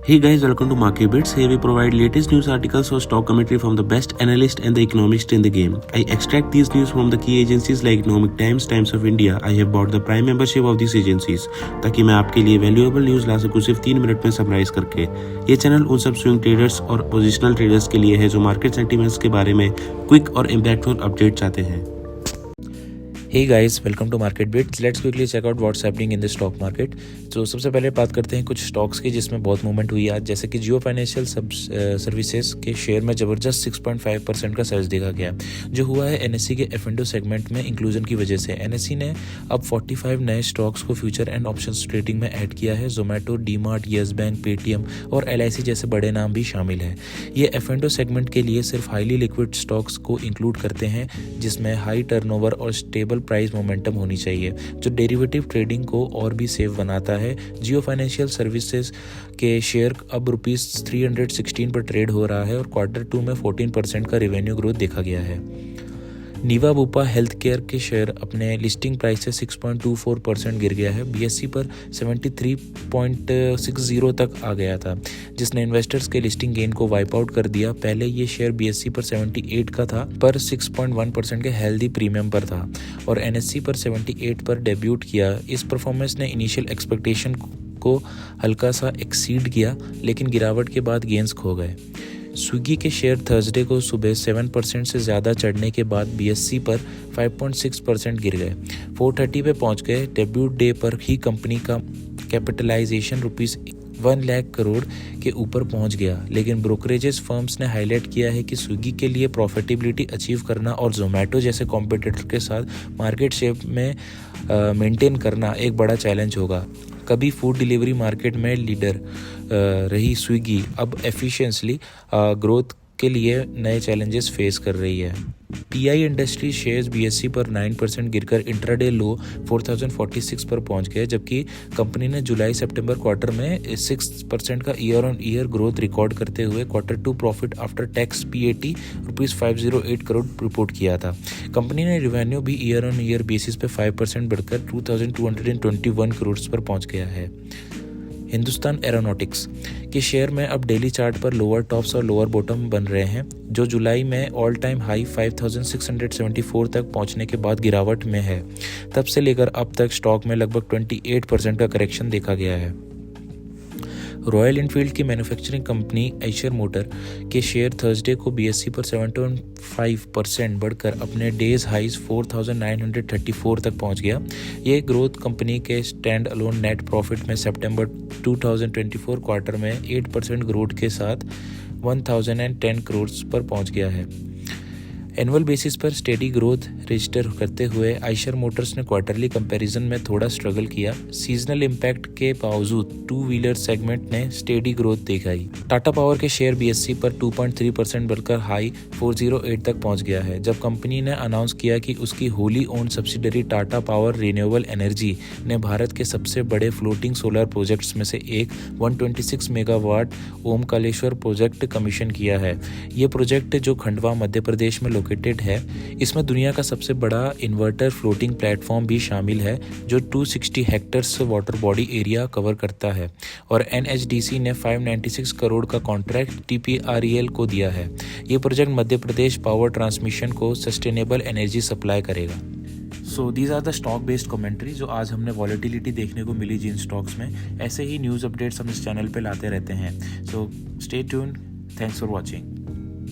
Hey guys, welcome to Market Bits. Here we provide latest news articles or stock commentary from the best analysts and the economists in the game. I extract these news from the key agencies like Economic Times, Times of India. I have bought the prime membership of these agencies ताकि मैं आपके लिए valuable news ला सकूं सिर्फ 3 minute में summarise करके। ये channel उन सब स्विंग ट्रेडर्स और पोजिशनल ट्रेडर्स के लिए है जो मार्केट सेंटिमेंट्स के बारे में क्विक और इम्पैक्टफुल अपडेट चाहते हैं। Hey guys, welcome to Market Bits. Let's quickly check out what's happening in the stock market. तो सबसे पहले बात करते हैं कुछ स्टॉक्स की जिसमें बहुत मूवमेंट हुई आज, जैसे कि जियो फाइनेंशियल सर्विसेज के शेयर में ज़बरदस्त 6.5% का सर्ज देखा गया, जो हुआ है एनएससी के F&O सेगमेंट में इंक्लूजन की वजह से। एनएससी ने अब 45 नए स्टॉक्स को फ्यूचर एंड ऑप्शंस ट्रेडिंग में ऐड किया है। Zomato, DMart, yes bank, Paytm और LIC जैसे बड़े नाम भी शामिल हैं। ये F&O सेगमेंट के लिए सिर्फ हाईली लिक्विड स्टॉक्स को इंक्लूड करते हैं जिसमें हाई टर्नओवर और स्टेबल प्राइस मोमेंटम होनी चाहिए, जो डेरिवेटिव ट्रेडिंग को और भी सेफ बनाता है। जियो फाइनेंशियल सर्विसेज के शेयर अब ₹316 पर ट्रेड हो रहा है और Q2 में 14% का रेवेन्यू ग्रोथ देखा गया है। नीवा बुपा हेल्थ केयर के शेयर अपने लिस्टिंग प्राइस से 6.24% गिर गया है। BSE पर 73.60 तक आ गया था, जिसने इन्वेस्टर्स के लिस्टिंग गेन को वाइप आउट कर दिया। पहले ये शेयर BSE पर 78 का था, पर 6.1% के हेल्दी प्रीमियम पर था और NSE पर 78 पर डेब्यूट किया। इस परफॉर्मेंस ने इनिशियल एक्सपेक्टेशन को हल्का सा एक्सीड किया, लेकिन गिरावट के बाद गेंस खो गए। स्विगी के शेयर थर्सडे को सुबह 7% से ज़्यादा चढ़ने के बाद BSE पर 5.6% गिर गए, 430 पे पहुंच गए। डेब्यूट डे पर ही कंपनी का कैपिटलाइजेशन ₹1 लाख करोड़ के ऊपर पहुंच गया, लेकिन ब्रोकरेजेस फर्म्स ने हाईलाइट किया है कि स्विगी के लिए प्रॉफिटेबिलिटी अचीव करना और जोमेटो जैसे कॉम्पिटिटर के साथ मार्केट शेयर में मेंटेन करना एक बड़ा चैलेंज होगा। कभी फूड डिलीवरी मार्केट में लीडर रही स्विगी अब एफिशिएंटली ग्रोथ के लिए नए चैलेंजेस फेस कर रही है। PI इंडस्ट्री शेयर्स BSE पर 9% गिरकर इंट्राडे लो 4046 पर पहुंच गए, जबकि कंपनी ने जुलाई सितंबर क्वार्टर में 6% का year on year growth record करते हुए Q2 profit after tax PAT ₹508 crore report किया था। कंपनी ने रेवेन्यू भी ईयर ऑन ईयर बेसिस पे 5% बढ़कर 2221 करोड़ पर पहुंच गया है। हिंदुस्तान एरोनॉटिक्स के शेयर में अब डेली चार्ट पर लोअर टॉप्स और लोअर बॉटम बन रहे हैं, जो जुलाई में ऑल टाइम हाई 5674 तक पहुंचने के बाद गिरावट में है। तब से लेकर अब तक स्टॉक में लगभग 28% का करेक्शन देखा गया है। रॉयल एनफील्ड की मैन्युफैक्चरिंग कंपनी आइशर मोटर के शेयर थर्सडे को BSE पर 7.5% बढ़कर अपने डेज हाइज 4934 तक पहुंच गया। ये ग्रोथ कंपनी के स्टैंड अलोन नेट प्रॉफिट में सितंबर 2024 क्वार्टर में 8% ग्रोथ के साथ 1010 करोड़ पर पहुंच गया है। एनुअल बेसिस पर स्टेडी ग्रोथ रजिस्टर करते हुए आइशर मोटर्स ने क्वार्टरली कंपैरिजन में थोड़ा स्ट्रगल किया। सीजनल इम्पैक्ट के बावजूद टू व्हीलर सेगमेंट ने स्टेडी ग्रोथ दिखाई। टाटा पावर के शेयर BSE पर 2.3% बढ़कर हाई 408 तक पहुंच गया है, जब कंपनी ने अनाउंस किया कि उसकी wholly owned subsidiary Tata power renewable energy ने भारत के सबसे बड़े फ्लोटिंग सोलर प्रोजेक्ट्स में से एक 126 मेगावाट ओमकालेश्वर प्रोजेक्ट कमीशन किया है। ये प्रोजेक्ट जो खंडवा मध्य प्रदेश में है, इसमें दुनिया का सबसे बड़ा इन्वर्टर फ्लोटिंग प्लेटफॉर्म भी शामिल है, जो 260 hectares water body area cover करता है और NHDC ने 596 करोड़ का कॉन्ट्रैक्ट TPREL को दिया है। ये project Madhya Pradesh power transmission को सस्टेनेबल एनर्जी सप्लाई करेगा। So these are the stock based commentary जो आज हमने वॉलेटिलिटी देखने को मिली जिन स्टॉक्स में। ऐसे ही न्यूज़ अपडेट्स हम इस चैनल पे लाते रहते हैं। So stay tuned, thanks for watching.